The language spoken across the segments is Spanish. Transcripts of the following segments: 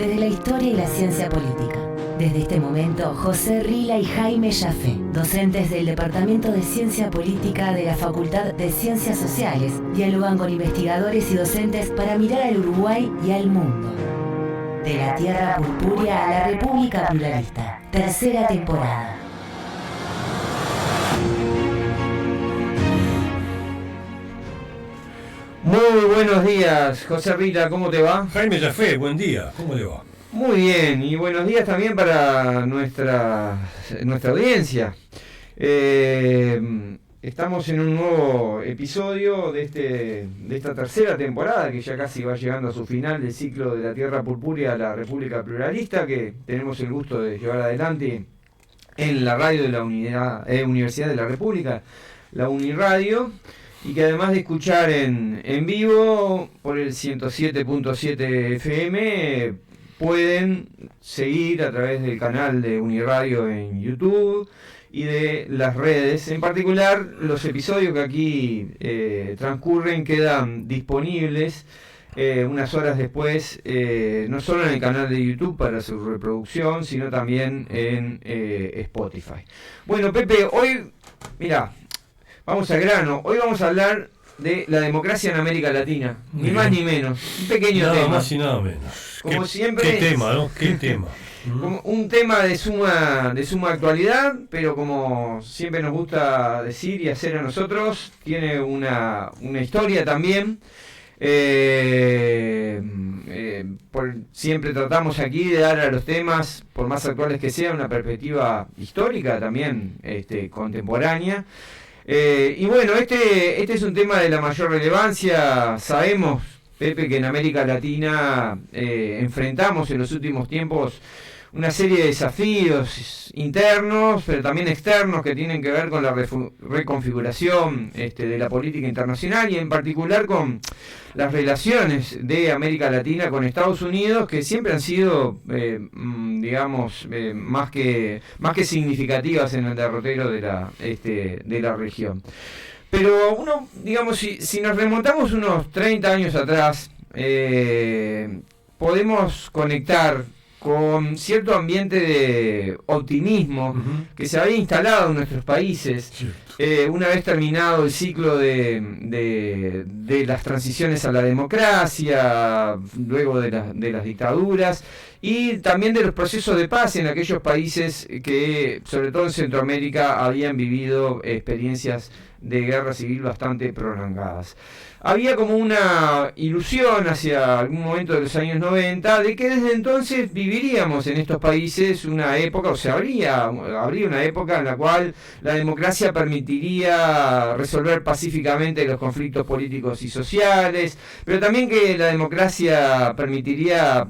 desde la historia y la ciencia política. Desde este momento, José Rila y Jaime Jaffe, docentes del Departamento de Ciencia Política de la Facultad de Ciencias Sociales, dialogan con investigadores y docentes para mirar al Uruguay y al mundo. De la Tierra Purpúrea a la República Pluralista. Tercera temporada. Muy buenos días, José Rila, ¿cómo te va? Jaime Jaffe, buen día, ¿cómo le va? Muy bien, y buenos días también para nuestra audiencia. Estamos en un nuevo episodio de esta tercera temporada, que ya casi va llegando a su final, del ciclo de la Tierra Purpúrea a la República Pluralista, que tenemos el gusto de llevar adelante en la radio de la Universidad de la República, la Uniradio, y que además de escuchar en vivo por el 107.7 FM, pueden seguir a través del canal de Uniradio en YouTube y de las redes. En particular, los episodios que aquí transcurren quedan disponibles unas horas después, no solo en el canal de YouTube para su reproducción, sino también en Spotify. Bueno, Pepe, hoy, mira, vamos al grano. Hoy vamos a hablar de la democracia en América Latina, ni más ni menos. Un pequeño tema. Nada más y nada menos. Como siempre. ¿Qué tema, no? ¿Qué tema? Como un tema de suma actualidad, pero como siempre nos gusta decir y hacer a nosotros, tiene una historia también. Siempre tratamos aquí de dar a los temas, por más actuales que sean, una perspectiva histórica también, contemporánea. Y bueno, este es un tema de la mayor relevancia. Sabemos, Pepe, que en América Latina enfrentamos en los últimos tiempos una serie de desafíos internos, pero también externos, que tienen que ver con la reconfiguración de la política internacional y en particular con las relaciones de América Latina con Estados Unidos, que siempre han sido, más que significativas en el derrotero de la región. Pero uno, si nos remontamos unos 30 años atrás, podemos conectar con cierto ambiente de optimismo que se había instalado en nuestros países, una vez terminado el ciclo de las transiciones a la democracia, luego de las dictaduras, y también de los procesos de paz en aquellos países que, sobre todo en Centroamérica, habían vivido experiencias de guerra civil bastante prolongadas. Había como una ilusión hacia algún momento de los años 90 de que desde entonces viviríamos en estos países una época, o sea, habría una época en la cual la democracia permitiría resolver pacíficamente los conflictos políticos y sociales, pero también que la democracia permitiría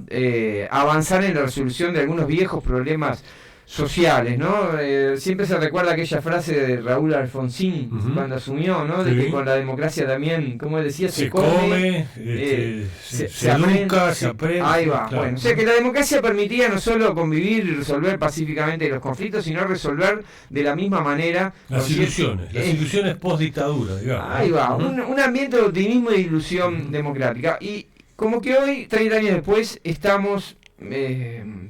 avanzar en la resolución de algunos viejos problemas sociales, ¿no? Siempre se recuerda aquella frase de Raúl Alfonsín cuando asumió, ¿no? De que con la democracia también, como él decía, se come, se educa, se aprende. Ahí va. Claro. Bueno, o sea que la democracia permitía no solo convivir y resolver pacíficamente los conflictos, sino resolver de la misma manera las ilusiones post-dictadura, digamos. Ahí va, un ambiente de optimismo y ilusión democrática. Y como que hoy, 30 años después, estamos,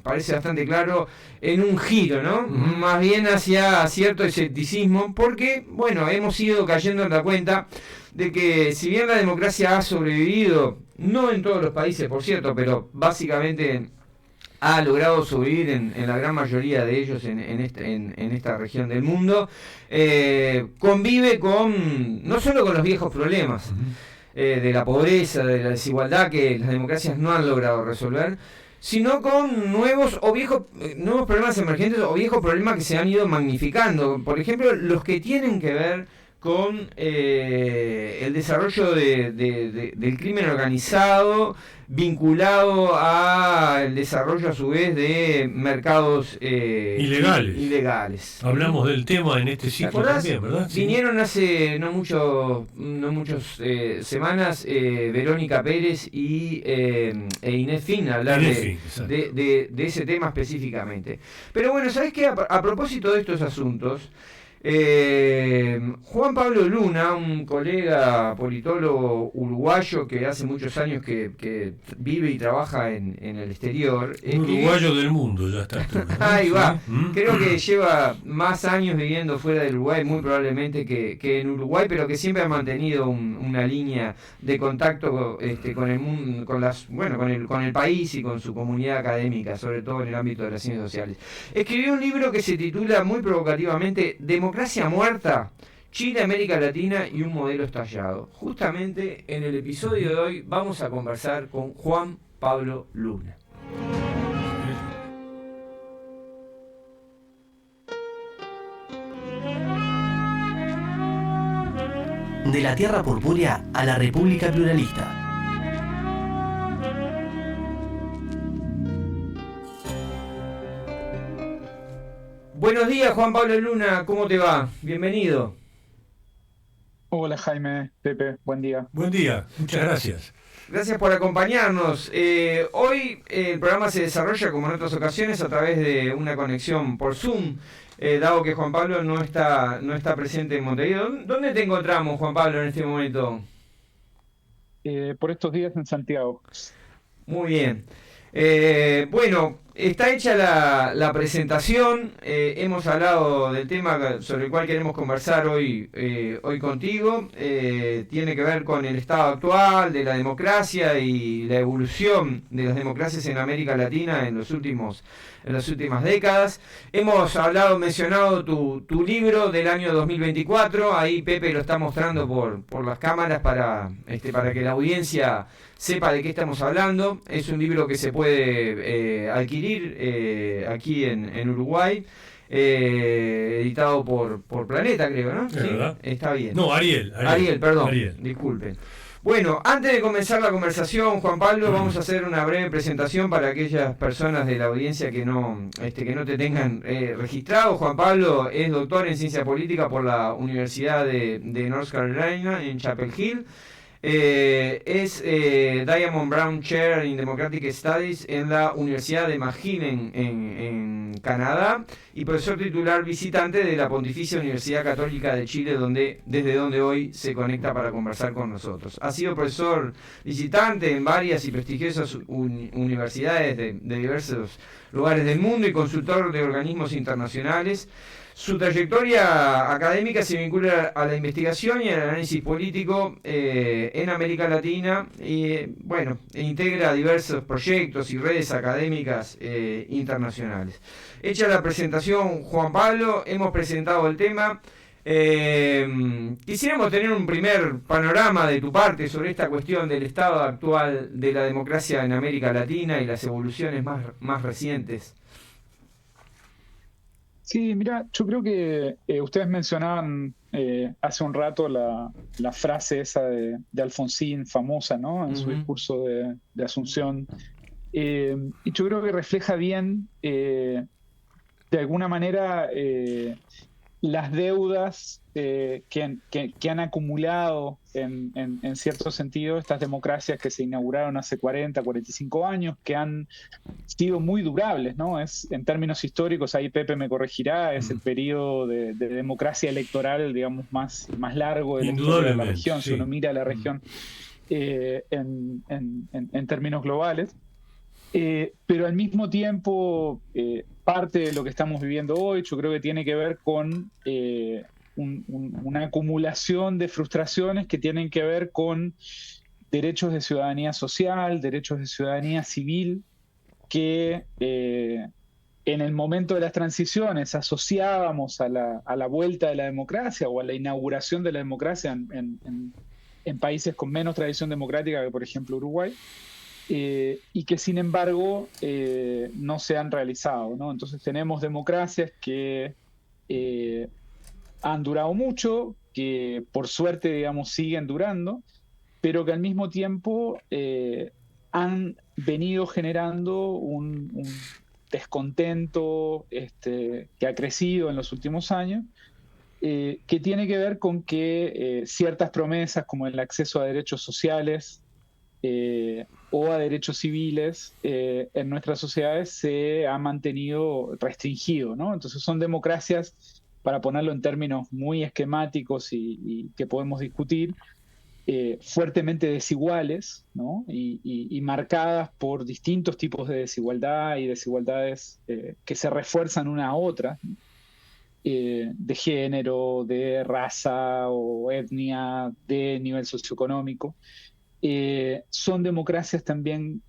parece bastante claro, en un giro, ¿no? Más bien hacia cierto escepticismo, porque, bueno, hemos ido cayendo en la cuenta de que si bien la democracia ha sobrevivido, no en todos los países, por cierto, pero básicamente ha logrado sobrevivir en la gran mayoría de ellos en esta región del mundo, convive no solo con los viejos problemas de la pobreza, de la desigualdad que las democracias no han logrado resolver, sino con nuevos problemas emergentes o viejos problemas que se han ido magnificando. Por ejemplo, los que tienen que ver con el desarrollo del crimen organizado vinculado al desarrollo a su vez de mercados ilegales. Hablamos del tema en este ciclo también, ¿verdad? Vinieron hace no muchas semanas Verónica Pérez e Inés Fin a hablar de ese tema específicamente. Pero bueno, ¿sabés qué? A propósito de estos asuntos, Juan Pablo Luna, un colega politólogo uruguayo que hace muchos años que vive y trabaja en el exterior. Un uruguayo del mundo, ya está. Ahí va. Creo que lleva más años viviendo fuera del Uruguay, muy probablemente que en Uruguay, pero que siempre ha mantenido una línea de contacto con el mundo, con el país y con su comunidad académica, sobre todo en el ámbito de las ciencias sociales. Escribió un libro que se titula muy provocativamente Democracia muerta, Chile, América Latina y un modelo estallado. Justamente en el episodio de hoy vamos a conversar con Juan Pablo Luna. De la tierra purpúrea a la República Pluralista. Buenos días, Juan Pablo Luna, ¿cómo te va? Bienvenido. Hola Jaime, Pepe, buen día. Buen día, muchas gracias. Gracias por acompañarnos. Hoy el programa se desarrolla, como en otras ocasiones, a través de una conexión por Zoom, dado que Juan Pablo no está presente en Montevideo. ¿Dónde te encontramos, Juan Pablo, en este momento? Por estos días en Santiago. Muy bien. Bueno, está hecha la presentación. Hemos hablado del tema sobre el cual queremos conversar hoy contigo. Tiene que ver con el estado actual de la democracia y la evolución de las democracias en América Latina en las últimas décadas. Hemos mencionado tu libro del año 2024. Ahí Pepe lo está mostrando por las cámaras para que la audiencia sepa de qué estamos hablando. Es un libro que se puede adquirir aquí en Uruguay, editado por Planeta, creo, ¿no? ¿Sí? Está bien. No, Ariel, perdón, disculpen. Bueno, antes de comenzar la conversación, Juan Pablo, vamos a hacer una breve presentación para aquellas personas de la audiencia que no te tengan registrado. Juan Pablo es doctor en Ciencia Política por la Universidad de North Carolina en Chapel Hill. Es Diamond Brown Chair in Democratic Studies en la Universidad de McGill en Canadá y profesor titular visitante de la Pontificia Universidad Católica de Chile, desde donde hoy se conecta para conversar con nosotros. Ha sido profesor visitante en varias y prestigiosas universidades de diversos lugares del mundo y consultor de organismos internacionales. Su trayectoria académica se vincula a la investigación y al análisis político en América Latina y integra diversos proyectos y redes académicas internacionales. Hecha la presentación, Juan Pablo, hemos presentado el tema. Quisiéramos tener un primer panorama de tu parte sobre esta cuestión del estado actual de la democracia en América Latina y las evoluciones más recientes. Sí, mira, yo creo que ustedes mencionaban hace un rato la frase esa de Alfonsín, famosa, ¿no? En su discurso de Asunción. Y yo creo que refleja bien, de alguna manera, las deudas que han acumulado en cierto sentido estas democracias que se inauguraron hace 40, 45 años, que han sido muy durables, ¿no? En términos históricos, ahí Pepe me corregirá, es el periodo de democracia electoral, digamos, más largo de la historia de la región, si uno mira la región en términos globales. Pero al mismo tiempo, parte de lo que estamos viviendo hoy, yo creo que tiene que ver con una acumulación de frustraciones que tienen que ver con derechos de ciudadanía social, derechos de ciudadanía civil, que en el momento de las transiciones asociábamos a la vuelta de la democracia o a la inauguración de la democracia en países con menos tradición democrática que, por ejemplo, Uruguay. Y que sin embargo no se han realizado, ¿no? Entonces tenemos democracias que han durado mucho, que por suerte, digamos, siguen durando, pero que al mismo tiempo han venido generando un descontento que ha crecido en los últimos años, que tiene que ver con que ciertas promesas como el acceso a derechos sociales o a derechos civiles en nuestras sociedades se ha mantenido restringido, ¿no? Entonces son democracias para ponerlo en términos muy esquemáticos y que podemos discutir, fuertemente desiguales, ¿no? Y marcadas por distintos tipos de desigualdad y desigualdades que se refuerzan una a otra, de género, de raza o etnia, de nivel socioeconómico. Son democracias también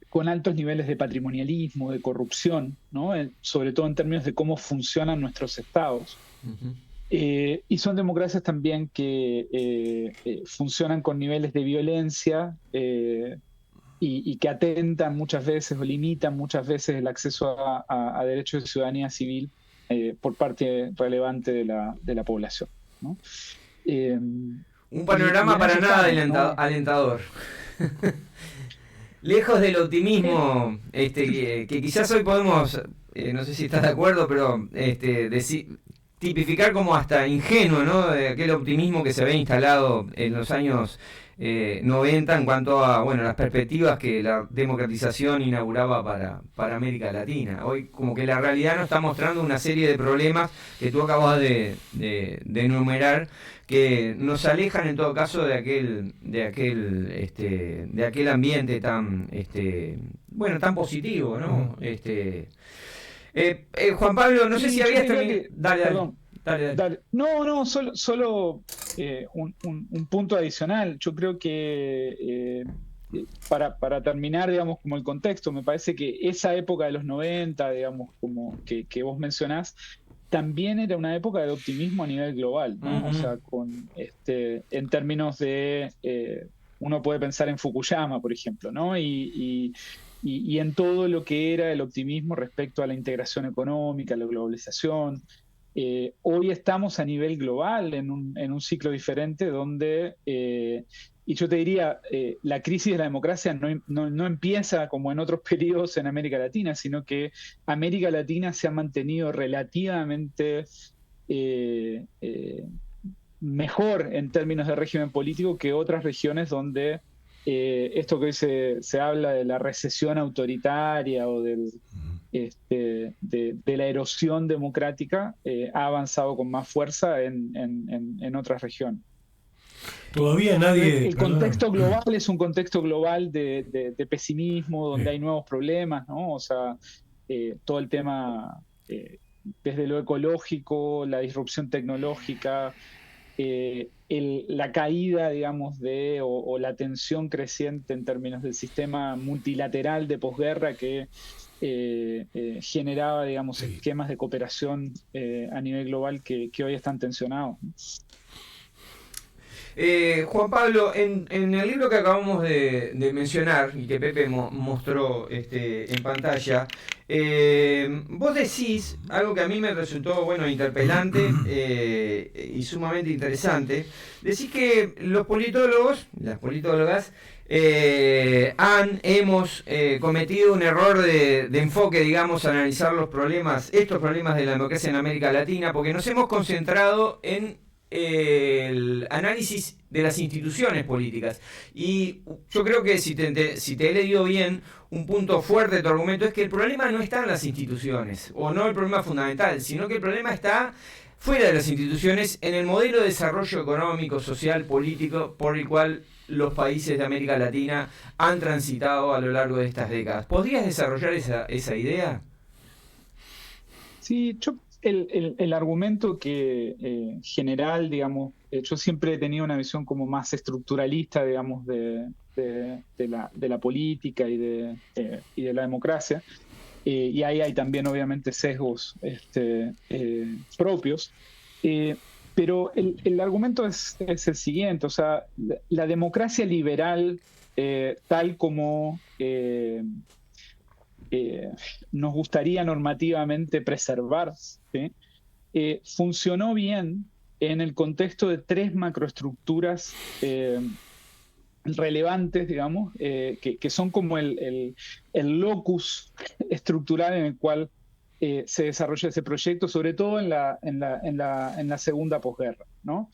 con altos niveles de patrimonialismo, de corrupción, ¿no? Sobre todo en términos de cómo funcionan nuestros estados. Uh-huh. Y son democracias también que funcionan con niveles de violencia y que atentan muchas veces o limitan muchas veces el acceso a derechos de ciudadanía civil por parte relevante de la población, ¿no? Un panorama para nada alentador. Lejos del optimismo que quizás hoy podemos, no sé si estás de acuerdo, pero tipificar como hasta ingenuo, ¿no? De aquel optimismo que se había instalado en los años 90 en cuanto a las perspectivas que la democratización inauguraba para América Latina. Hoy como que la realidad nos está mostrando una serie de problemas que tú acabas de enumerar, que nos alejan en todo caso de aquel ambiente tan tan positivo, ¿no? Juan Pablo, no sé si habías terminado. Dale. No, solo un punto adicional. Yo creo que para terminar, digamos, como el contexto, me parece que esa época de los 90, digamos, como que vos mencionás, también era una época de optimismo a nivel global, ¿no? Uh-huh. O sea, en términos de uno puede pensar en Fukuyama, por ejemplo, ¿no? Y en todo lo que era el optimismo respecto a la integración económica, la globalización. Hoy estamos a nivel global en un ciclo diferente donde, y yo te diría, la crisis de la democracia no empieza como en otros periodos en América Latina, sino que América Latina se ha mantenido relativamente mejor en términos de régimen político que otras regiones donde esto que hoy se habla de la recesión autoritaria o de la erosión democrática ha avanzado con más fuerza en otras regiones. Todavía nadie... El contexto global es un contexto global de pesimismo, donde hay nuevos problemas, ¿no? O sea, todo el tema desde lo ecológico, la disrupción tecnológica, la caída, digamos, o la tensión creciente en términos del sistema multilateral de posguerra que generaba, digamos, esquemas de cooperación a nivel global que hoy están tensionados. Juan Pablo, en el libro que acabamos de mencionar y que Pepe mostró en pantalla, vos decís algo que a mí me resultó interpelante y sumamente interesante. Decís que los politólogos, las politólogas, hemos cometido un error de enfoque, digamos, a analizar estos problemas de la democracia en América Latina, porque nos hemos concentrado en el análisis de las instituciones políticas. Y yo creo que si te he leído bien, un punto fuerte de tu argumento es que el problema no está en las instituciones, o no el problema fundamental, sino que el problema está fuera de las instituciones, en el modelo de desarrollo económico, social, político, por el cual los países de América Latina han transitado a lo largo de estas décadas. ¿Podrías desarrollar esa idea? Sí, el argumento que general, digamos, yo siempre he tenido una visión como más estructuralista, digamos, de la política y de la democracia, y ahí hay también obviamente sesgos propios, pero el argumento es el siguiente, o sea, la democracia liberal, tal como nos gustaría normativamente preservar, ¿sí? Funcionó bien en el contexto de tres macroestructuras relevantes, digamos, que son como el locus estructural en el cual se desarrolla ese proyecto, sobre todo en la segunda posguerra, ¿no?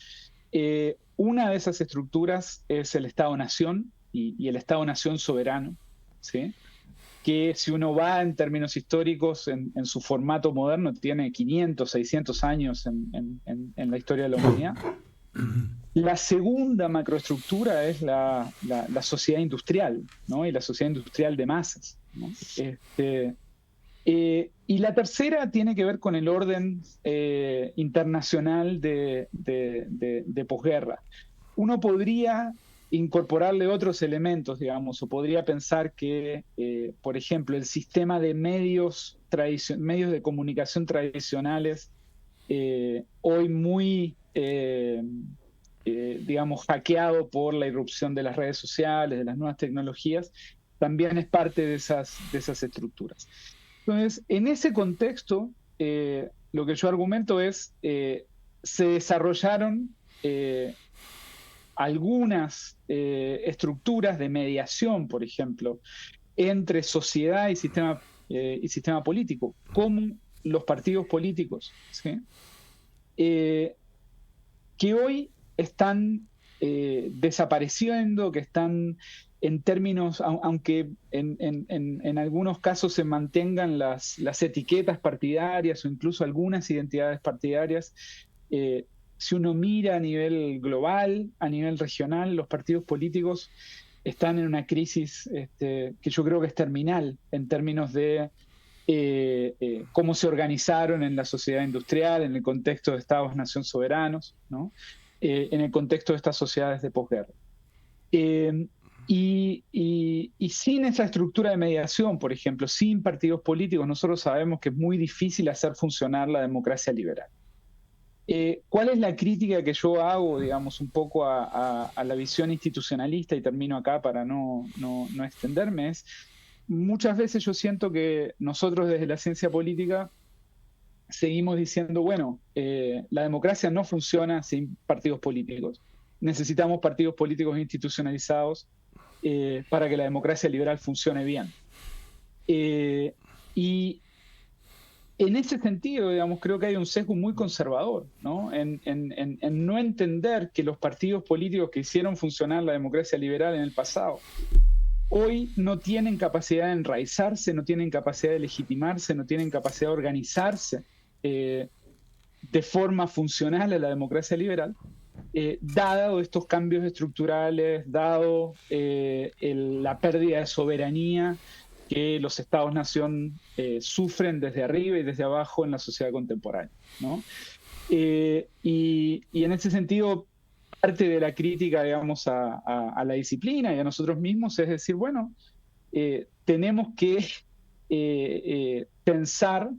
Una de esas estructuras es el Estado-Nación y el Estado-Nación soberano, ¿sí? que si uno va en términos históricos, en su formato moderno, tiene 500, 600 años en la historia de la humanidad. La segunda macroestructura es la sociedad industrial, ¿no? Y la sociedad industrial de masas, ¿no? Y la tercera tiene que ver con el orden internacional de posguerra. Uno podría incorporarle otros elementos, digamos, o podría pensar que, por ejemplo, el sistema de medios de comunicación tradicionales, hoy muy, digamos, hackeado por la irrupción de las redes sociales, de las nuevas tecnologías, también es parte de esas estructuras. Entonces, en ese contexto, lo que yo argumento es, se desarrollaron algunas estructuras de mediación, por ejemplo, entre sociedad y sistema político, como los partidos políticos, ¿sí? Que hoy están desapareciendo, que están en términos, aunque en algunos casos se mantengan las etiquetas partidarias o incluso algunas identidades partidarias, si uno mira a nivel global, a nivel regional, los partidos políticos están en una crisis que yo creo que es terminal en términos de cómo se organizaron en la sociedad industrial, en el contexto de estados-nación soberanos, ¿no? En el contexto de estas sociedades de posguerra. Y sin esa estructura de mediación, por ejemplo, sin partidos políticos, nosotros sabemos que es muy difícil hacer funcionar la democracia liberal. ¿Cuál es la crítica que yo hago, digamos, un poco a la visión institucionalista? Y termino acá para no extenderme. Es, muchas veces yo siento que nosotros desde la ciencia política seguimos diciendo, bueno, la democracia no funciona sin partidos políticos. Necesitamos partidos políticos institucionalizados para que la democracia liberal funcione bien. Y en ese sentido, digamos, creo que hay un sesgo muy conservador, ¿no? En no entender que los partidos políticos que hicieron funcionar la democracia liberal en el pasado, hoy no tienen capacidad de enraizarse, no tienen capacidad de legitimarse, no tienen capacidad de organizarse de forma funcional a la democracia liberal, dado estos cambios estructurales, dado la pérdida de soberanía que los estados-nación sufren desde arriba y desde abajo en la sociedad contemporánea, ¿no? Y en ese sentido, parte de la crítica, digamos, a la disciplina y a nosotros mismos es decir, bueno, tenemos que pensar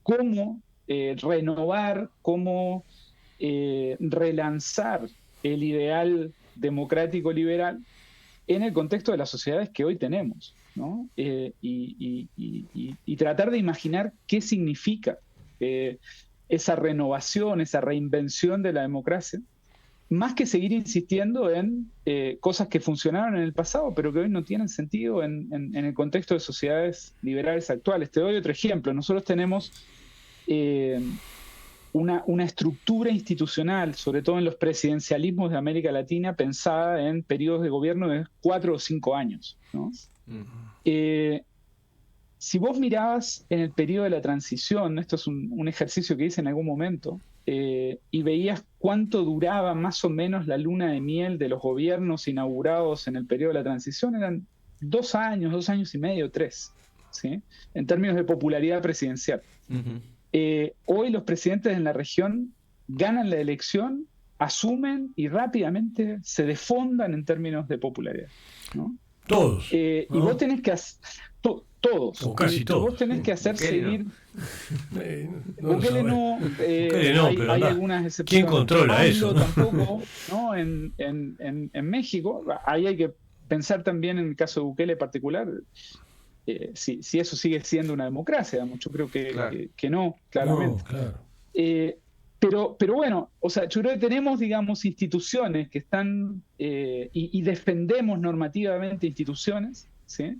cómo renovar, cómo relanzar el ideal democrático liberal en el contexto de las sociedades que hoy tenemos, ¿no? Y tratar de imaginar qué significa esa renovación, esa reinvención de la democracia, más que seguir insistiendo en cosas que funcionaron en el pasado, pero que hoy no tienen sentido en el contexto de sociedades liberales actuales. Te doy otro ejemplo. Nosotros tenemos una estructura institucional, sobre todo en los presidencialismos de América Latina, pensada en periodos de gobierno de 4 o 5 años, ¿no? Si vos mirabas en el periodo de la transición, esto es un ejercicio que hice en algún momento, y veías cuánto duraba más o menos la luna de miel de los gobiernos inaugurados en el periodo de la transición, eran 2 años, 2 años y medio, 3, ¿sí? En términos de popularidad presidencial. Hoy los presidentes en la región ganan la elección, asumen y rápidamente se desfondan en términos de popularidad, ¿no? Todos. ¿no? Y vos tenés que hacer... todos. O casi todos. Vos tenés que hacer seguir... Bukele no, pero hay algunas excepciones. ¿Quién controla eso? Tampoco, ¿no? En México, ahí hay que pensar también en el caso de Bukele en particular, si eso sigue siendo una democracia, digamos. Yo creo que no, claramente. No, claro. Pero bueno, o sea, yo creo que tenemos, digamos, instituciones que están y defendemos normativamente instituciones, ¿sí?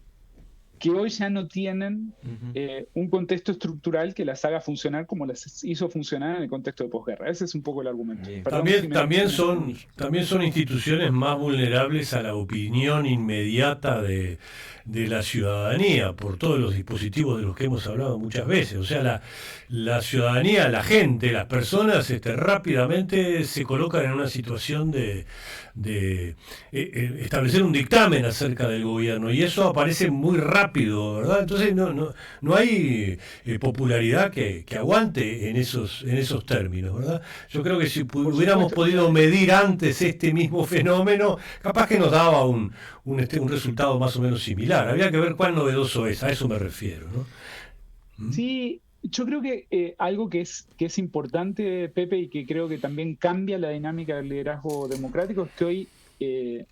que hoy ya no tienen un contexto estructural que las haga funcionar como las hizo funcionar en el contexto de posguerra. Ese es un poco el argumento. También son instituciones más vulnerables a la opinión inmediata de la ciudadanía, por todos los dispositivos de los que hemos hablado muchas veces. O sea, la ciudadanía, la gente, las personas rápidamente se colocan en una situación de establecer un dictamen acerca del gobierno, y eso aparece muy rápido, ¿verdad? Entonces no hay popularidad que aguante en esos términos, ¿verdad? Yo creo que si hubiéramos podido medir antes este mismo fenómeno, capaz que nos daba un resultado más o menos similar. Habría que ver cuán novedoso es, a eso me refiero, ¿no? Sí, yo creo que algo que es importante, Pepe, y que creo que también cambia la dinámica del liderazgo democrático, es que hoy,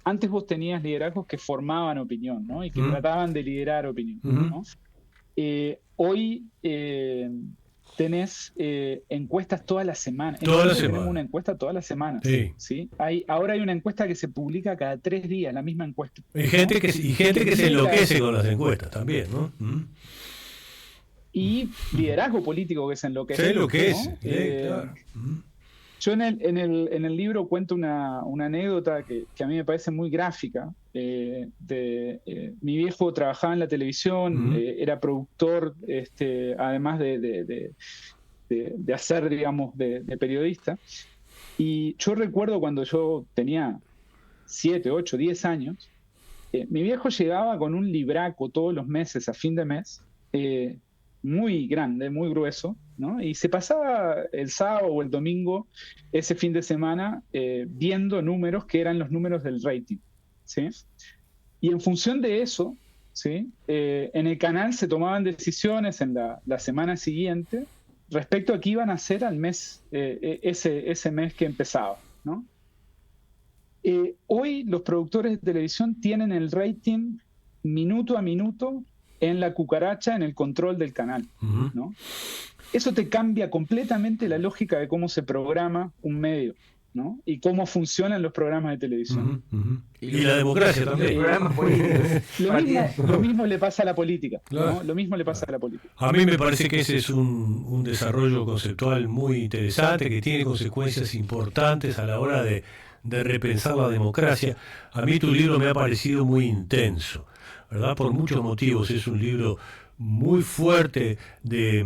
antes vos tenías liderazgos que formaban opinión, ¿no? Y que trataban de liderar opinión, ¿no? Hoy tenés encuestas todas las semanas. Tenemos una encuesta todas las semanas. ¿Sí? Ahora hay una encuesta que se publica cada 3 días, la misma encuesta. Y gente que se enloquece con las encuestas también, ¿no? Y liderazgo político que se enloquece. Se enloquece, ¿no? claro. Yo en el libro cuento una anécdota que a mí me parece muy gráfica. Mi viejo trabajaba en la televisión, era productor, además de hacer, digamos, de periodista. Y yo recuerdo cuando yo tenía 7, 8, 10 años, mi viejo llegaba con un libraco todos los meses, a fin de mes, muy grande, muy grueso, ¿no? Y se pasaba el sábado o el domingo, ese fin de semana, viendo números que eran los números del rating, ¿sí? Y en función de eso, ¿sí? En el canal se tomaban decisiones en la semana siguiente respecto a qué iban a hacer al mes, ese mes que empezaba, ¿no? Hoy los productores de televisión tienen el rating minuto a minuto en la cucaracha, en el control del canal, ¿no? Eso te cambia completamente la lógica de cómo se programa un medio, ¿no? Y cómo funcionan los programas de televisión. Y la democracia también. Programas políticos. Lo mismo le pasa a la política, claro. ¿no? Lo mismo le pasa a la política. A mí me parece que ese es un desarrollo conceptual muy interesante, que tiene consecuencias importantes a la hora de repensar la democracia. A mí tu libro me ha parecido muy intenso, ¿verdad? Por muchos motivos. Es un libro muy fuerte de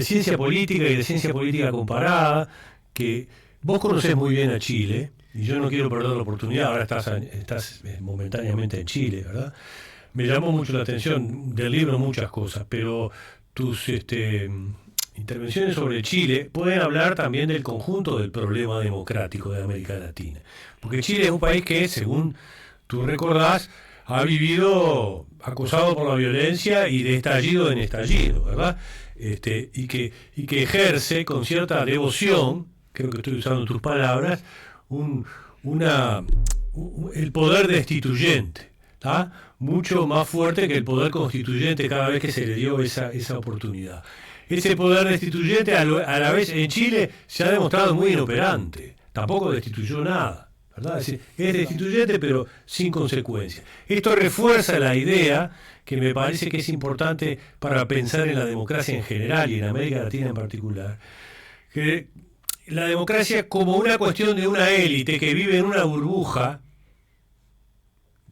ciencia política y de ciencia política comparada, que vos conocés muy bien a Chile, y yo no quiero perder la oportunidad. Ahora estás momentáneamente en Chile, ¿verdad? Me llamó mucho la atención del libro muchas cosas, pero tus intervenciones sobre Chile pueden hablar también del conjunto del problema democrático de América Latina. Porque Chile es un país que, según tú recordás, ha vivido acosado por la violencia y de estallido en estallido, ¿verdad? Y que ejerce con cierta devoción, creo que estoy usando tus palabras, el poder destituyente, ¿tá? Mucho más fuerte que el poder constituyente cada vez que se le dio esa oportunidad. Ese poder destituyente a la vez en Chile se ha demostrado muy inoperante, tampoco destituyó nada, ¿verdad? Es destituyente pero sin consecuencias. Esto refuerza la idea que me parece que es importante para pensar en la democracia en general y en América Latina en particular, que la democracia como una cuestión de una élite que vive en una burbuja,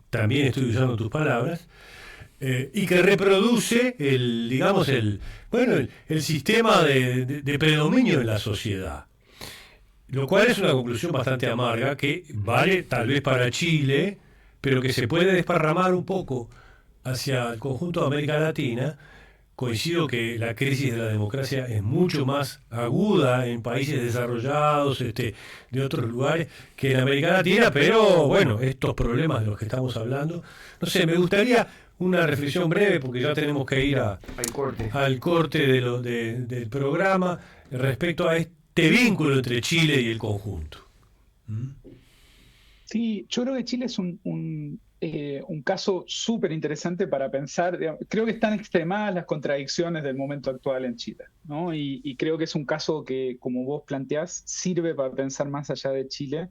también estoy usando tus palabras, y que reproduce el sistema de predominio en la sociedad. Lo cual es una conclusión bastante amarga que vale tal vez para Chile, pero que se puede desparramar un poco hacia el conjunto de América Latina. Coincido que la crisis de la democracia es mucho más aguda en países desarrollados, de otros lugares, que en América Latina, pero bueno, estos problemas de los que estamos hablando, no sé, me gustaría una reflexión breve, porque ya tenemos que ir al corte del programa, respecto a este vínculo entre Chile y el conjunto. Sí, yo creo que Chile es un caso súper interesante para pensar. Creo que están extremadas las contradicciones del momento actual en Chile, ¿no? Y creo que es un caso que, como vos planteás, sirve para pensar más allá de Chile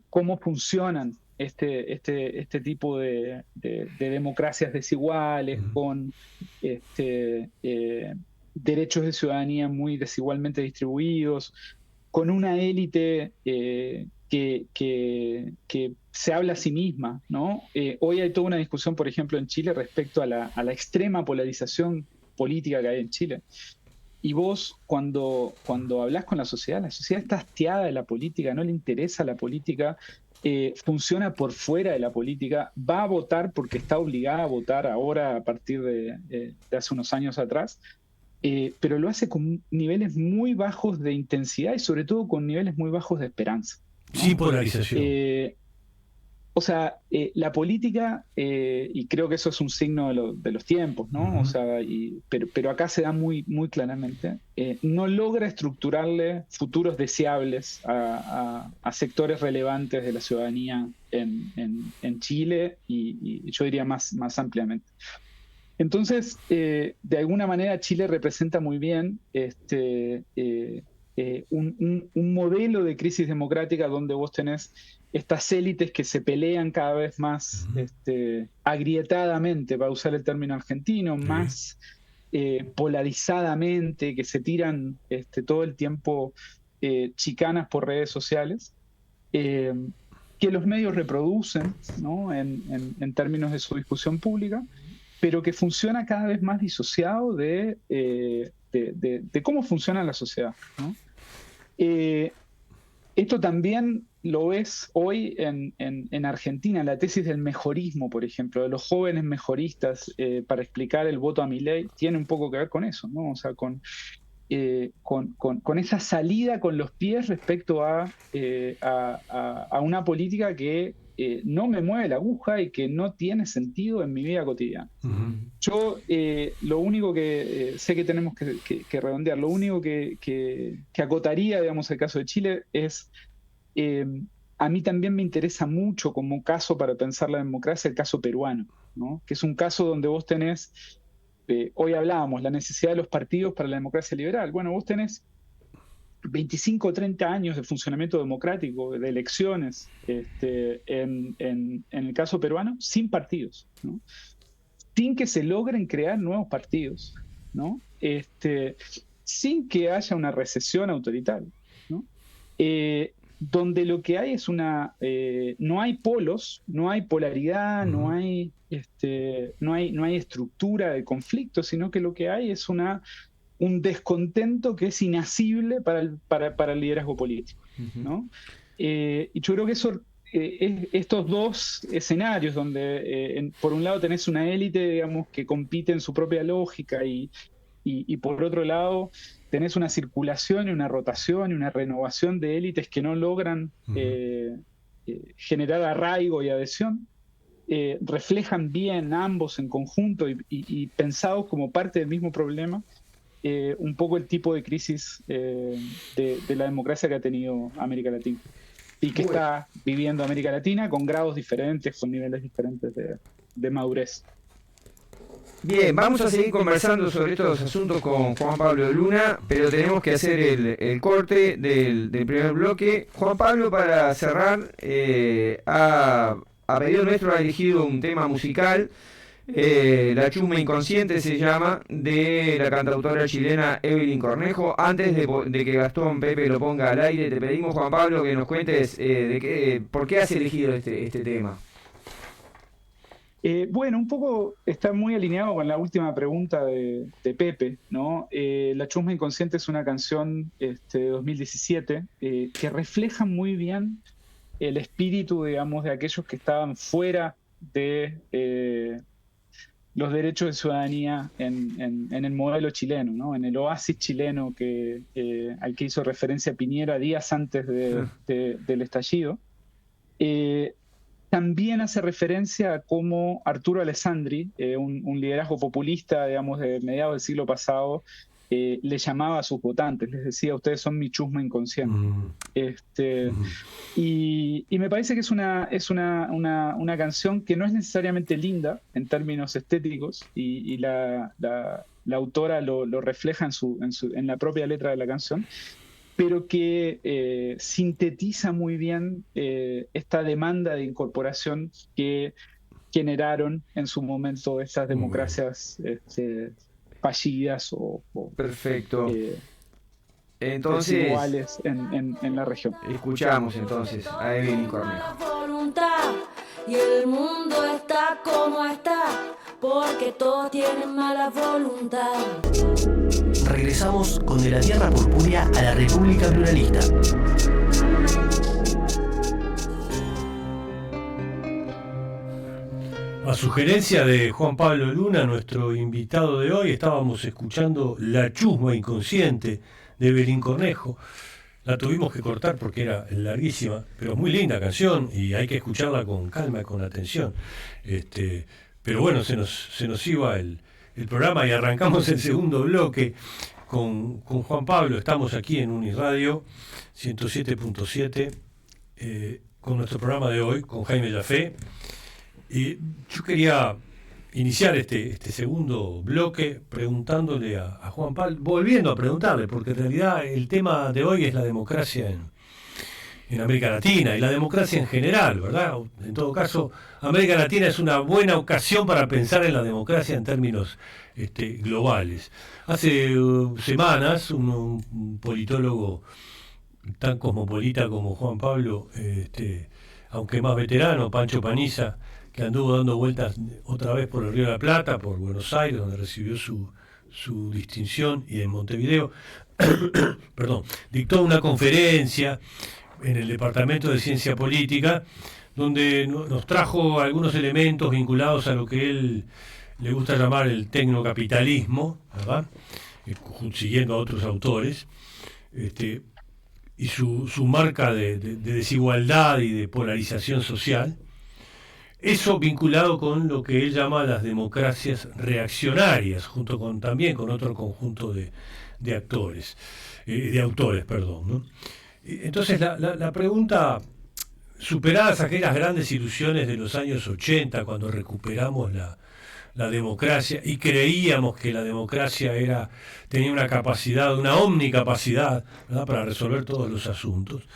cómo funcionan este tipo de democracias desiguales, con derechos de ciudadanía muy desigualmente distribuidos, con una élite que se habla a sí misma, ¿no? Hoy hay toda una discusión, por ejemplo, en Chile respecto a la extrema polarización política que hay en Chile. Y vos, cuando hablas con la sociedad está hastiada de la política, no le interesa la política, funciona por fuera de la política, va a votar porque está obligada a votar ahora a partir de hace unos años atrás, pero lo hace con niveles muy bajos de intensidad y sobre todo con niveles muy bajos de esperanza, ¿no? Sin polarización. O sea, la política, y creo que eso es un signo de los tiempos, ¿no? O sea, pero acá se da muy, muy claramente, no logra estructurarle futuros deseables a sectores relevantes de la ciudadanía en Chile y yo diría más ampliamente. Entonces, de alguna manera Chile representa muy bien un modelo de crisis democrática donde vos tenés estas élites que se pelean cada vez más agrietadamente, para usar el término argentino, más polarizadamente, que se tiran todo el tiempo chicanas por redes sociales, que los medios reproducen, ¿no? en términos de su discusión pública, pero que funciona cada vez más disociado de cómo funciona la sociedad, ¿no? Esto también lo ves hoy en Argentina, la tesis del mejorismo, por ejemplo, de los jóvenes mejoristas, para explicar el voto a Milei, tiene un poco que ver con eso, ¿no? O sea, con esa salida con los pies respecto a una política que no me mueve la aguja y que no tiene sentido en mi vida cotidiana. Yo lo único que sé que tenemos que redondear, lo único que acotaría, digamos, el caso de Chile es, a mí también me interesa mucho como caso para pensar la democracia el caso peruano, ¿no? Que es un caso donde vos tenés, hoy hablábamos, la necesidad de los partidos para la democracia liberal. Bueno, vos tenés 25 o 30 años de funcionamiento democrático, de elecciones, en el caso peruano, sin partidos, ¿no? Sin que se logren crear nuevos partidos, ¿no? Sin que haya una recesión autoritaria, ¿no? Donde lo que hay es no hay polos, no hay polaridad, no hay estructura de conflicto, sino que lo que hay es un descontento que es inasible para el liderazgo político, ¿no? Y yo creo que eso, estos dos escenarios donde por un lado tenés una élite, digamos, que compite en su propia lógica y por otro lado tenés una circulación y una rotación y una renovación de élites que no logran generar arraigo y adhesión, reflejan bien ambos en conjunto y pensados como parte del mismo problema, un poco el tipo de crisis de la democracia que ha tenido América Latina y que está viviendo América Latina con grados diferentes, con niveles diferentes de madurez. Bien, vamos a seguir conversando sobre estos asuntos con Juan Pablo Luna, pero tenemos que hacer el corte del primer bloque. Juan Pablo, para cerrar, a pedido nuestro ha elegido un tema musical, La Chusma Inconsciente se llama, de la cantautora chilena Evelyn Cornejo. Antes de que Gastón Pepe lo ponga al aire, te pedimos, Juan Pablo, que nos cuentes por qué has elegido este tema. Bueno, un poco está muy alineado con la última pregunta de Pepe, ¿no? La Chusma Inconsciente es una canción de 2017 que refleja muy bien el espíritu, digamos, de aquellos que estaban fuera de los derechos de ciudadanía en el modelo chileno, ¿no? En el oasis chileno al que hizo referencia Piñera días antes del estallido. También hace referencia a cómo Arturo Alessandri, un liderazgo populista, digamos, de mediados del siglo pasado, le llamaba a sus votantes, les decía: ustedes son mi chusma inconsciente. Y me parece que es una canción que no es necesariamente linda en términos estéticos, y la autora lo refleja en la propia letra de la canción, pero que sintetiza muy bien esta demanda de incorporación que generaron en su momento estas democracias fallidas o perfecto. Entonces, desiguales en la región. Escuchamos entonces a Evelyn Cornejo. Y el mundo está como está, porque todos tienen mala voluntad. Regresamos con De la Tierra Purpúrea a la República Pluralista. A sugerencia de Juan Pablo Luna, nuestro invitado de hoy, estábamos escuchando La Chusma Inconsciente de Evelyn Cornejo. La tuvimos que cortar porque era larguísima, pero muy linda canción y hay que escucharla con calma y con atención. Pero bueno, se nos iba el programa y arrancamos el segundo bloque con Juan Pablo. Estamos aquí en Uniradio 107.7 con nuestro programa de hoy, con Jaime Jaffe. Y yo quería iniciar este segundo bloque preguntándole a Juan Pablo, volviendo a preguntarle, porque en realidad el tema de hoy es la democracia en América Latina y la democracia en general, ¿verdad? En todo caso, América Latina es una buena ocasión para pensar en la democracia en términos globales. Hace semanas un politólogo tan cosmopolita como Juan Pablo, aunque más veterano, Pancho Paniza, que anduvo dando vueltas otra vez por el Río de la Plata, por Buenos Aires, donde recibió su distinción, y en Montevideo, perdón, dictó una conferencia en el Departamento de Ciencia Política, donde nos trajo algunos elementos vinculados a lo que él le gusta llamar el tecnocapitalismo, ¿verdad? Siguiendo a otros autores, y su marca de desigualdad y de polarización social. Eso vinculado con lo que él llama las democracias reaccionarias, junto con también con otro conjunto de autores, ¿no? Entonces la pregunta, superadas aquellas grandes ilusiones de los años 80, cuando recuperamos la democracia y creíamos que la democracia tenía una capacidad, una omnicapacidad, ¿verdad?, para resolver todos los asuntos,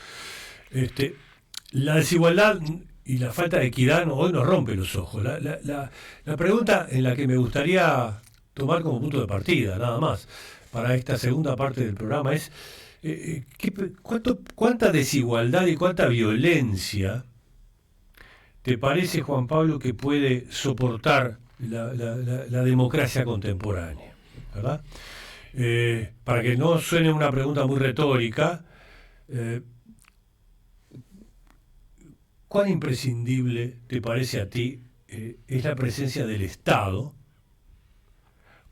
la desigualdad y la falta de equidad hoy nos rompe los ojos. La pregunta en la que me gustaría tomar como punto de partida, nada más, para esta segunda parte del programa es ¿cuánta desigualdad y cuánta violencia te parece, Juan Pablo, que puede soportar la democracia contemporánea, ¿verdad? Para que no suene una pregunta muy retórica, ¿cuán imprescindible te parece a ti es la presencia del Estado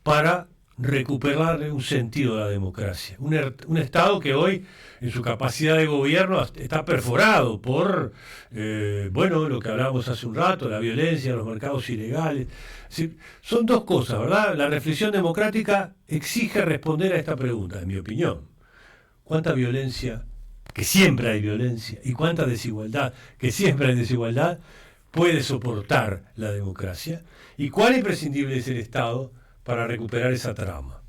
para recuperarle un sentido a la democracia? Un Estado que hoy, en su capacidad de gobierno, está perforado por, lo que hablábamos hace un rato, la violencia, los mercados ilegales. Es decir, son dos cosas, ¿verdad? La reflexión democrática exige responder a esta pregunta, en mi opinión. ¿Cuánta violencia, que siempre hay violencia, y cuánta desigualdad, que siempre hay desigualdad, puede soportar la democracia? ¿Y cuán imprescindible es el Estado para recuperar esa trama?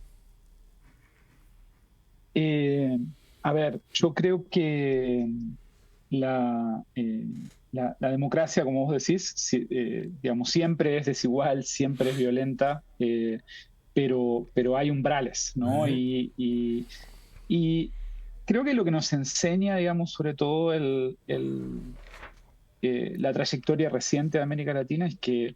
Yo creo que la democracia, como vos decís, siempre es desigual, siempre es violenta, pero hay umbrales, ¿no? Uh-huh. Y creo que lo que nos enseña, sobre todo la trayectoria reciente de América Latina es que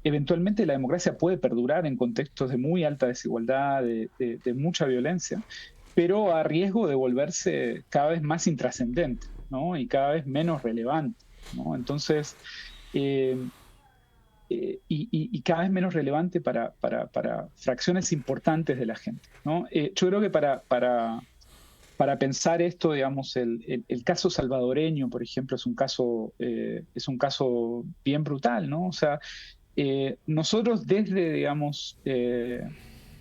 eventualmente la democracia puede perdurar en contextos de muy alta desigualdad, de mucha violencia, pero a riesgo de volverse cada vez más intrascendente, ¿no? Y cada vez menos relevante, ¿no? Entonces, y cada vez menos relevante para fracciones importantes de la gente, ¿no? Yo creo que para pensar esto, el caso salvadoreño, por ejemplo, es un caso bien brutal, ¿no? O sea, nosotros desde,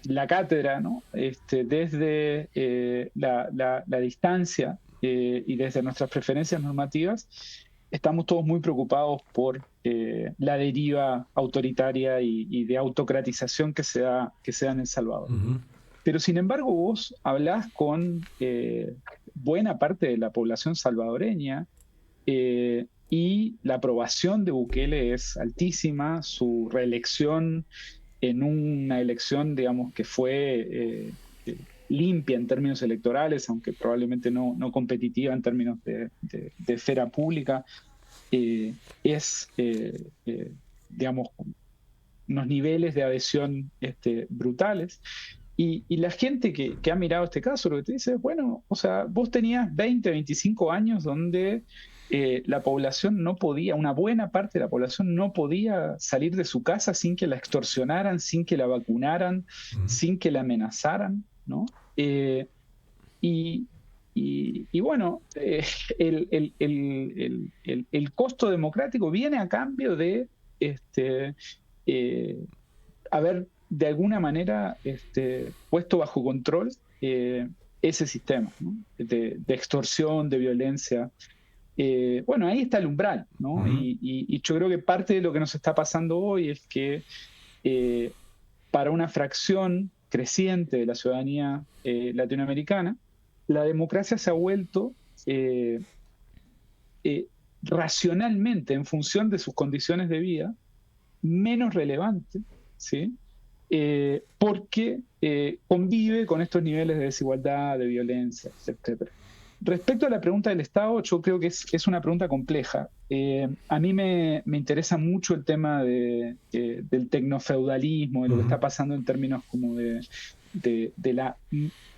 la cátedra, ¿no? Desde la distancia y desde nuestras preferencias normativas, estamos todos muy preocupados por la deriva autoritaria y de autocratización que se da en El Salvador. Uh-huh. Pero sin embargo vos hablás con buena parte de la población salvadoreña y la aprobación de Bukele es altísima, su reelección en una elección, digamos, que fue limpia en términos electorales, aunque probablemente no competitiva en términos de esfera pública, es, digamos, unos niveles de adhesión brutales. Y la gente que ha mirado este caso lo que te dice es, bueno, o sea, vos tenías 20, 25 años donde la población no podía, una buena parte de la población no podía salir de su casa sin que la extorsionaran, sin que la vacunaran, sin que la amenazaran, ¿no? Y bueno, el costo democrático viene a cambio de haber de alguna manera puesto bajo control ese sistema, ¿no? de extorsión, de violencia. Bueno, ahí está el umbral, ¿no? Y yo creo que parte de lo que nos está pasando hoy es que para una fracción creciente de la ciudadanía latinoamericana, la democracia se ha vuelto racionalmente, en función de sus condiciones de vida, menos relevante, ¿sí? Porque convive con estos niveles de desigualdad, de violencia, etc. Respecto a la pregunta del Estado, yo creo que es una pregunta compleja. A mí me interesa mucho el tema del tecnofeudalismo, de lo que está pasando en términos como de la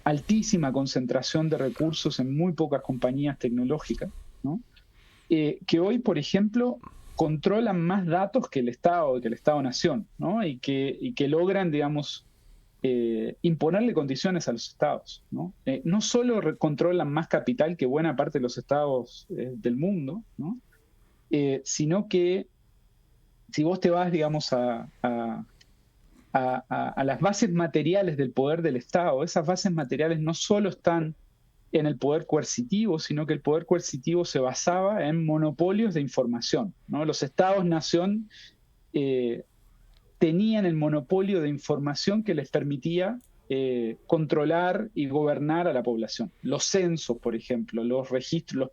altísima concentración de recursos en muy pocas compañías tecnológicas, ¿no? Que hoy, por ejemplo, controlan más datos que el Estado-nación, ¿no? Y que logran, digamos, imponerle condiciones a los estados, ¿no? No solo controlan más capital que buena parte de los estados del mundo, ¿no? Sino que si vos te vas, digamos, a las bases materiales del poder del Estado, esas bases materiales no solo están en el poder coercitivo, sino que el poder coercitivo se basaba en monopolios de información, ¿no? Los estados-nación tenían el monopolio de información que les permitía controlar y gobernar a la población. Los censos, por ejemplo, los registros,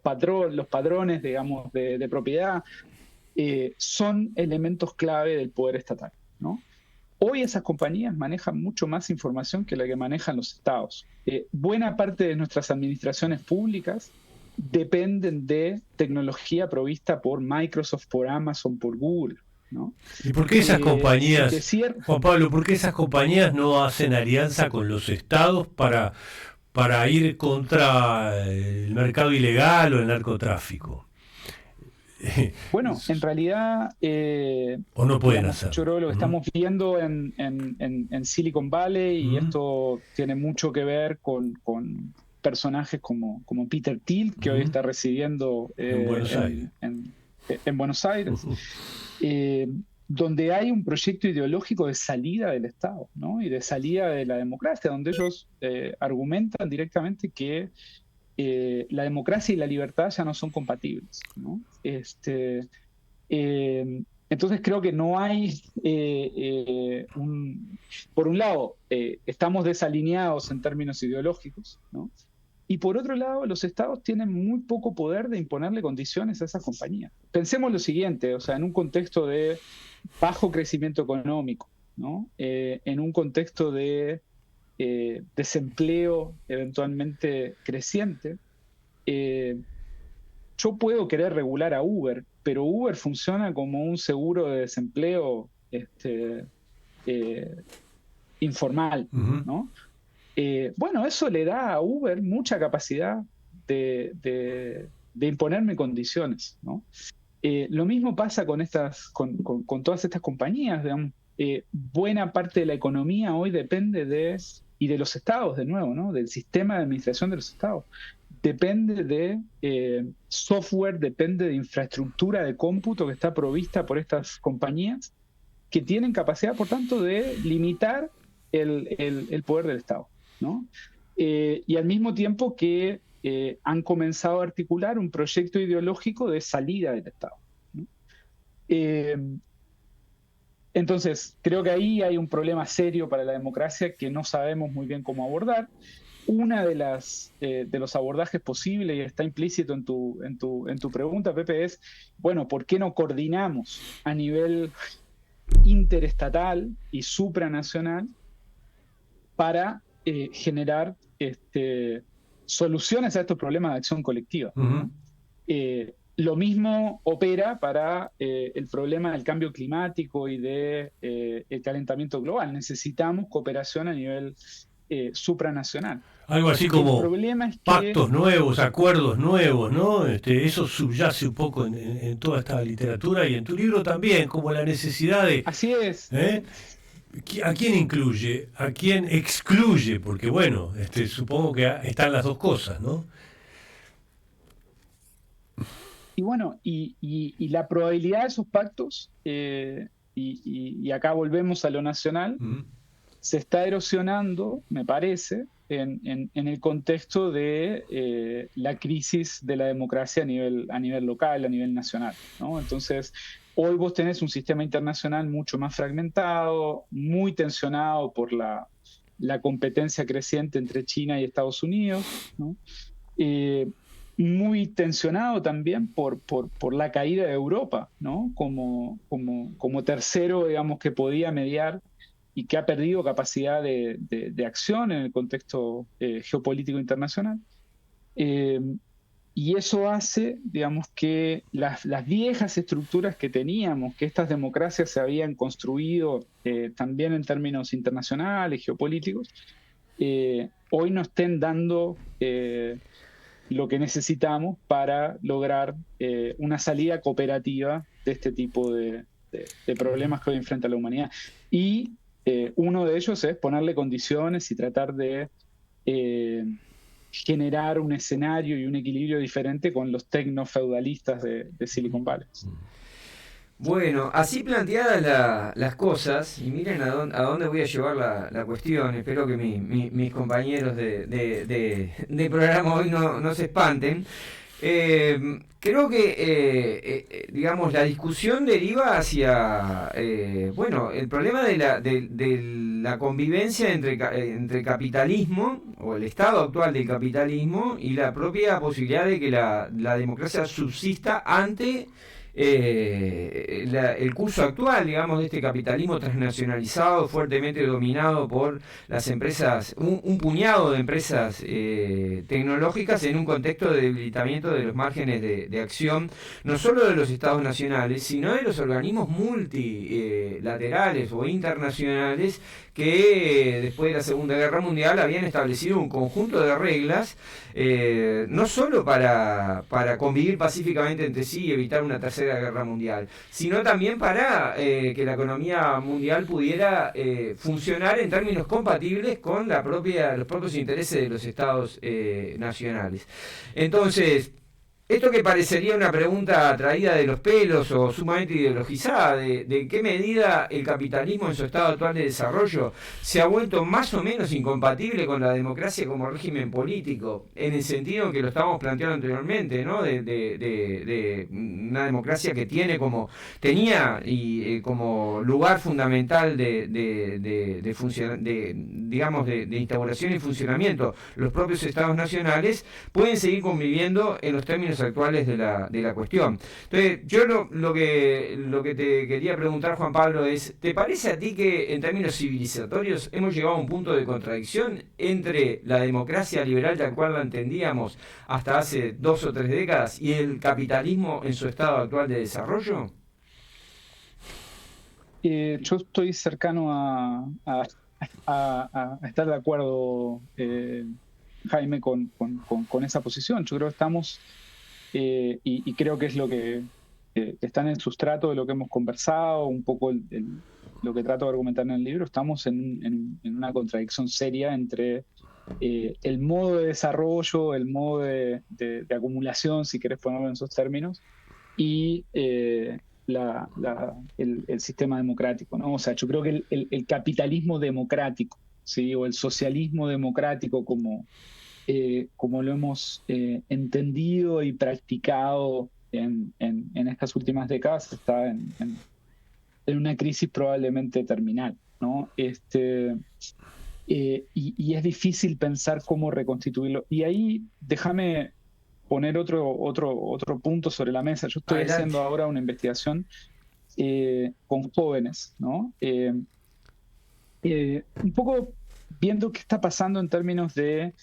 los padrones, digamos, de propiedad, son elementos clave del poder estatal, ¿no? Hoy esas compañías manejan mucho más información que la que manejan los estados. Buena parte de nuestras administraciones públicas dependen de tecnología provista por Microsoft, por Amazon, por Google, ¿no? ¿Y por qué esas compañías, Juan Pablo, por qué esas compañías no hacen alianza con los estados para ir contra el mercado ilegal o el narcotráfico? Bueno, en realidad o no pueden hacer. Yo creo que lo que estamos viendo en Silicon Valley, y esto tiene mucho que ver con personajes como Peter Thiel, que hoy está residiendo en Buenos Aires, donde hay un proyecto ideológico de salida del Estado, ¿no? Y de salida de la democracia, donde ellos argumentan directamente que la democracia y la libertad ya no son compatibles, ¿no? Entonces creo que no hay por un lado, estamos desalineados en términos ideológicos, ¿no? Y por otro lado, los estados tienen muy poco poder de imponerle condiciones a esas compañías. Pensemos lo siguiente, o sea, en un contexto de bajo crecimiento económico, ¿no? En un contexto de desempleo eventualmente creciente, yo puedo querer regular a Uber, pero Uber funciona como un seguro de desempleo informal, ¿no? Bueno, eso le da a Uber mucha capacidad de imponerme condiciones, ¿no? Lo mismo pasa con todas estas compañías, digamos. Buena parte de la economía hoy depende y de los estados, de nuevo, ¿no? Del sistema de administración de los estados. Depende de software, depende de infraestructura de cómputo que está provista por estas compañías, que tienen capacidad, por tanto, de limitar el poder del Estado, ¿no? Y al mismo tiempo que han comenzado a articular un proyecto ideológico de salida del Estado, ¿no? Entonces, creo que ahí hay un problema serio para la democracia que no sabemos muy bien cómo abordar. Una de los abordajes posibles, y está implícito en tu pregunta, Pepe, es, bueno, ¿por qué no coordinamos a nivel interestatal y supranacional para generar soluciones a estos problemas de acción colectiva? Uh-huh. Lo mismo opera para el problema del cambio climático y del calentamiento global. Necesitamos cooperación a nivel supranacional. Algo así como pactos que, nuevos, acuerdos nuevos, ¿no? Eso subyace un poco en toda esta literatura y en tu libro también, como la necesidad de... Así es. ¿A quién incluye? ¿A quién excluye? Porque bueno, supongo que están las dos cosas, ¿no? Y bueno, y la probabilidad de esos pactos, y acá volvemos a lo nacional, se está erosionando, me parece, en el contexto de la crisis de la democracia a nivel local, a nivel nacional, ¿no? Entonces, hoy vos tenés un sistema internacional mucho más fragmentado, muy tensionado por la competencia creciente entre China y Estados Unidos, ¿no? Muy tensionado también por la caída de Europa, ¿no? Como tercero, digamos, que podía mediar y que ha perdido capacidad de acción en el contexto geopolítico internacional. Y eso hace, digamos, que las viejas estructuras que teníamos, que estas democracias se habían construido también en términos internacionales, geopolíticos, hoy no estén dando lo que necesitamos para lograr una salida cooperativa de este tipo de problemas que hoy enfrenta la humanidad. Y uno de ellos es ponerle condiciones y tratar de generar un escenario y un equilibrio diferente con los tecnofeudalistas de Silicon Valley. Bueno, así planteadas las cosas, y miren a dónde voy a llevar la cuestión, espero que mis compañeros de programa hoy no se espanten. Creo que, digamos, la discusión deriva hacia, el problema de la convivencia entre el capitalismo, o el estado actual del capitalismo, y la propia posibilidad de que la democracia subsista ante el curso actual, digamos, de este capitalismo transnacionalizado, fuertemente dominado por las empresas, un puñado de empresas tecnológicas, en un contexto de debilitamiento de los márgenes de acción, no solo de los estados nacionales, sino de los organismos multilaterales o internacionales que después de la Segunda Guerra Mundial habían establecido un conjunto de reglas, no solo para convivir pacíficamente entre sí y evitar una tercera guerra mundial, sino también para que la economía mundial pudiera funcionar en términos compatibles con los propios intereses de los estados nacionales. Entonces, esto que parecería una pregunta traída de los pelos o sumamente ideologizada, de qué medida el capitalismo en su estado actual de desarrollo se ha vuelto más o menos incompatible con la democracia como régimen político, en el sentido que lo estábamos planteando anteriormente, ¿no? De una democracia que tenía como lugar fundamental de instauración y funcionamiento los propios estados nacionales, pueden seguir conviviendo en los términos actuales de la cuestión. Entonces, yo lo que te quería preguntar, Juan Pablo, es, ¿te parece a ti que en términos civilizatorios hemos llegado a un punto de contradicción entre la democracia liberal tal cual la entendíamos hasta hace 2 o 3 décadas y el capitalismo en su estado actual de desarrollo? Yo estoy cercano a estar de acuerdo, Jaime, con esa posición. Yo creo que estamos, y creo que es lo que está en el sustrato de lo que hemos conversado, un poco lo que trato de argumentar en el libro. Estamos en una contradicción seria entre el modo de desarrollo, el modo de acumulación, si querés ponerlo en esos términos, y el sistema democrático, ¿no? O sea, yo creo que el capitalismo democrático, ¿sí? O el socialismo democrático como lo hemos entendido y practicado en estas últimas décadas, está una crisis probablemente terminal, ¿no? Y es difícil pensar cómo reconstituirlo. Y ahí déjame poner otro punto sobre la mesa. Yo estoy Adelante. haciendo ahora una investigación con jóvenes, ¿no? Un poco viendo qué está pasando en términos de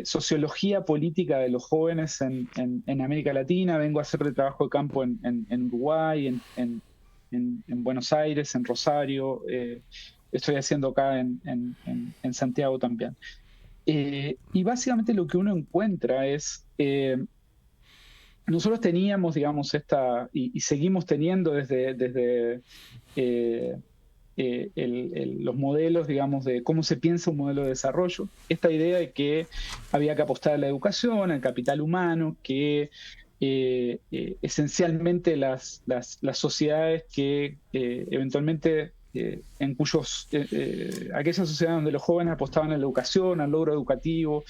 sociología política de los jóvenes en América Latina. Vengo a hacer de trabajo de campo en Uruguay, en Buenos Aires, en Rosario. Estoy haciendo acá en Santiago también. Y básicamente lo que uno encuentra es... nosotros teníamos, digamos, y seguimos teniendo desde los modelos, digamos, de cómo se piensa un modelo de desarrollo, esta idea de que había que apostar a la educación, al capital humano, que esencialmente las sociedades que eventualmente, aquellas sociedades donde los jóvenes apostaban a la educación, al logro educativo,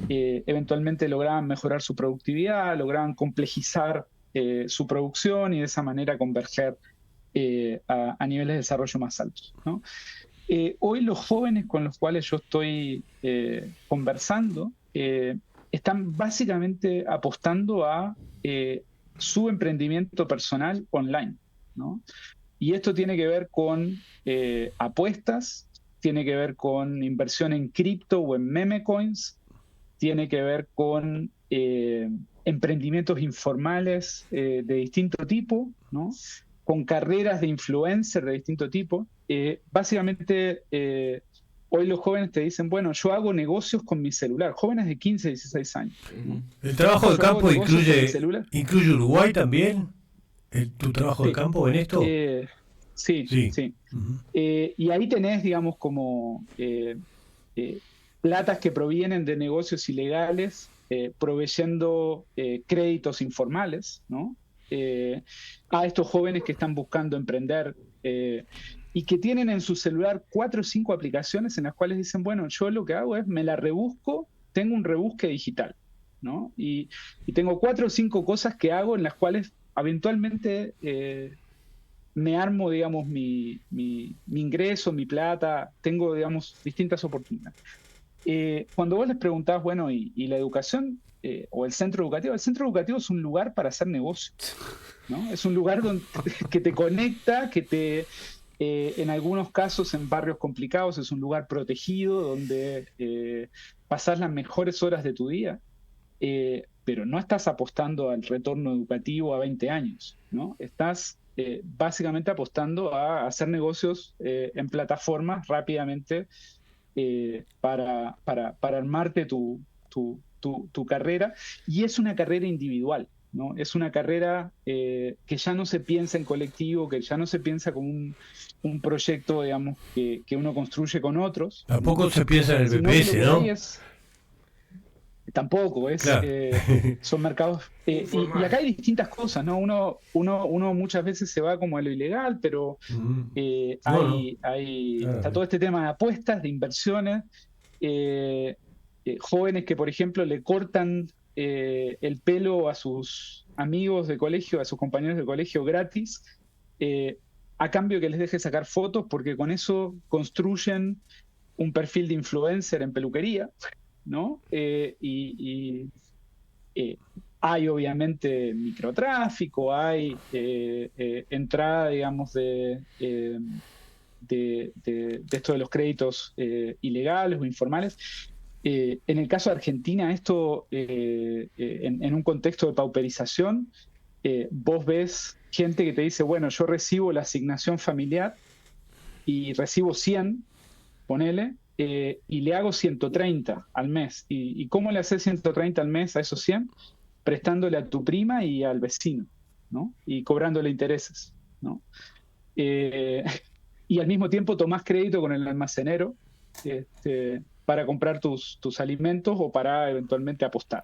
eventualmente lograban mejorar su productividad, lograban complejizar su producción y de esa manera converger a niveles de desarrollo más altos, ¿no? Hoy los jóvenes con los cuales yo estoy conversando están básicamente apostando a su emprendimiento personal online, ¿no? Y esto tiene que ver con apuestas, tiene que ver con inversión en cripto o en meme coins, tiene que ver con emprendimientos informales de distinto tipo, ¿no? Con carreras de influencer de distinto tipo. Básicamente, hoy los jóvenes te dicen, bueno, yo hago negocios con mi celular. Jóvenes de 15, 16 años. ¿El trabajo de campo incluye Uruguay también? ¿Tu trabajo de campo en esto? Sí. Uh-huh. Y ahí tenés, digamos, como platas que provienen de negocios ilegales, proveyendo créditos informales, ¿no? A estos jóvenes que están buscando emprender y que tienen en su celular 4 o 5 aplicaciones en las cuales dicen, bueno, yo lo que hago es me la rebusco, tengo un rebusque digital, ¿no? Y tengo 4 o 5 cosas que hago en las cuales eventualmente me armo, digamos, mi ingreso, mi plata, tengo, digamos, distintas oportunidades. Cuando vos les preguntás, bueno, ¿y la educación o el centro educativo? El centro educativo es un lugar para hacer negocio, ¿no? Es un lugar que te conecta, que te, en algunos casos, en barrios complicados, es un lugar protegido donde pasás las mejores horas de tu día, pero no estás apostando al retorno educativo a 20 años, ¿no? Estás básicamente apostando a hacer negocios en plataformas rápidamente para armarte tu carrera, y es una carrera individual, ¿no? Es una carrera que ya no se piensa en colectivo, que ya no se piensa como un proyecto, digamos, que uno construye con otros. Tampoco se piensa en el BPS, ¿no? Tampoco, claro. Son mercados... y acá hay distintas cosas, ¿no? Uno muchas veces se va como a lo ilegal, pero está todo este tema de apuestas, de inversiones, jóvenes que, por ejemplo, le cortan el pelo a sus amigos de colegio, a sus compañeros de colegio gratis, a cambio que les deje sacar fotos, porque con eso construyen un perfil de influencer en peluquería, ¿no? Hay obviamente microtráfico, hay entrada, digamos, de esto de los créditos ilegales o informales. En el caso de Argentina, esto en un contexto de pauperización, vos ves gente que te dice, bueno, yo recibo la asignación familiar y recibo 100, ponele, y le hago 130 al mes. ¿Y cómo le haces 130 al mes a esos 100? Prestándole a tu prima y al vecino, ¿no? Y cobrándole intereses, ¿no? Y al mismo tiempo tomás crédito con el almacenero para comprar tus alimentos o para eventualmente apostar.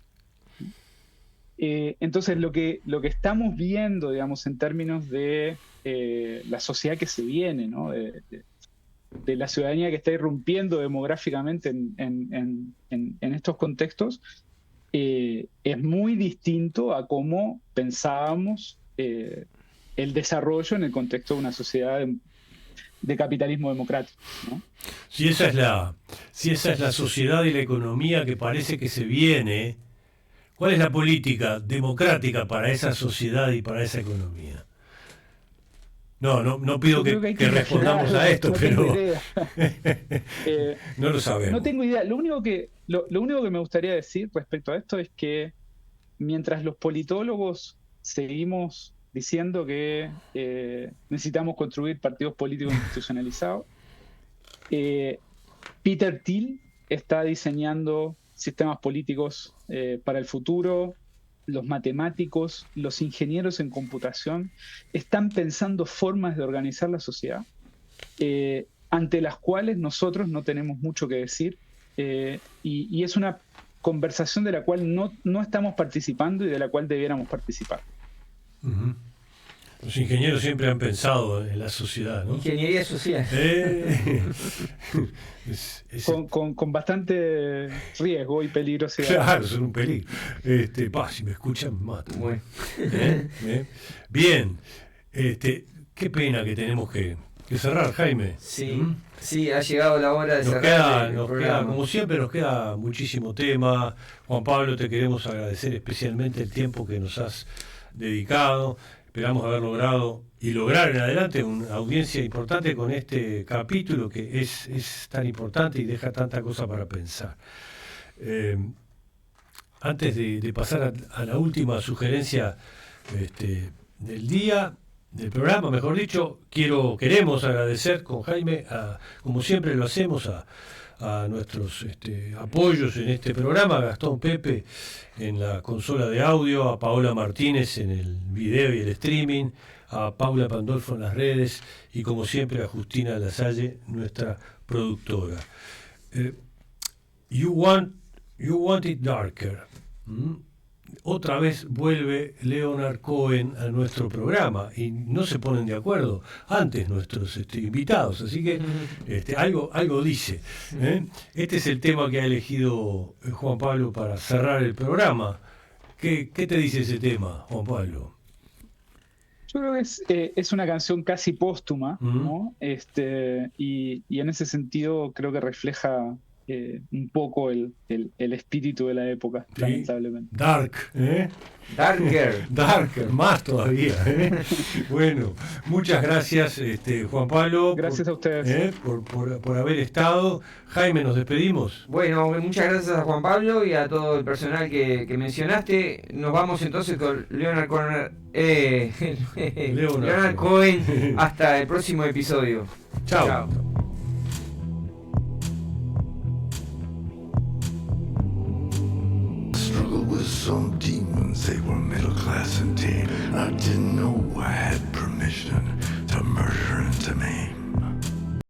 Entonces lo que estamos viendo, digamos, en términos de la sociedad que se viene, ¿no? De la ciudadanía que está irrumpiendo demográficamente en estos contextos, es muy distinto a cómo pensábamos el desarrollo en el contexto de una sociedad de capitalismo democrático, ¿no? Si esa es la sociedad y la economía que parece que se viene, ¿cuál es la política democrática para esa sociedad y para esa economía? No pido que respondamos a esto, pero no lo sabemos. No tengo idea. Lo único que me gustaría decir respecto a esto es que mientras los politólogos seguimos diciendo que necesitamos construir partidos políticos institucionalizados, Peter Thiel está diseñando sistemas políticos para el futuro. Los matemáticos, los ingenieros en computación están pensando formas de organizar la sociedad ante las cuales nosotros no tenemos mucho que decir, y es una conversación de la cual no estamos participando y de la cual debiéramos participar. Uh-huh. Los ingenieros siempre han pensado en la sociedad, ¿no? Ingeniería social. Con bastante riesgo y peligrosidad. Claro, son un peligro. Si me escuchan, matan. Bueno. Bien. Qué pena que tenemos que cerrar, Jaime. Sí, sí, ha llegado la hora de cerrar el programa. Como siempre, nos queda muchísimo tema. Juan Pablo, te queremos agradecer especialmente el tiempo que nos has dedicado. Esperamos haber logrado y lograr en adelante una audiencia importante con este capítulo que es tan importante y deja tanta cosa para pensar. Antes de pasar a la última sugerencia del día, del programa, mejor dicho, queremos agradecer con Jaime, como siempre lo hacemos, a nuestros apoyos en este programa, a Gastón Pepe en la consola de audio, a Paola Martínez en el video y el streaming, a Paula Pandolfo en las redes y como siempre a Justina Lasalle, nuestra productora. You want it darker. Otra vez vuelve Leonard Cohen a nuestro programa y no se ponen de acuerdo antes nuestros invitados, así que algo dice. Este es el tema que ha elegido Juan Pablo para cerrar el programa. ¿Qué te dice ese tema, Juan Pablo? Yo creo que es una canción casi póstuma, ¿no? Y en ese sentido creo que refleja un poco el espíritu de la época, sí, lamentablemente. Darker, más todavía. Bueno, muchas gracias, Juan Pablo. Gracias a ustedes. Por haber estado. Jaime, nos despedimos. Bueno, muchas gracias a Juan Pablo y a todo el personal que mencionaste. Nos vamos entonces con Leonard Cohen. Hasta el próximo episodio. Chao. Some demons, they were middle class and tame. I didn't know I had permission to murder and to maim.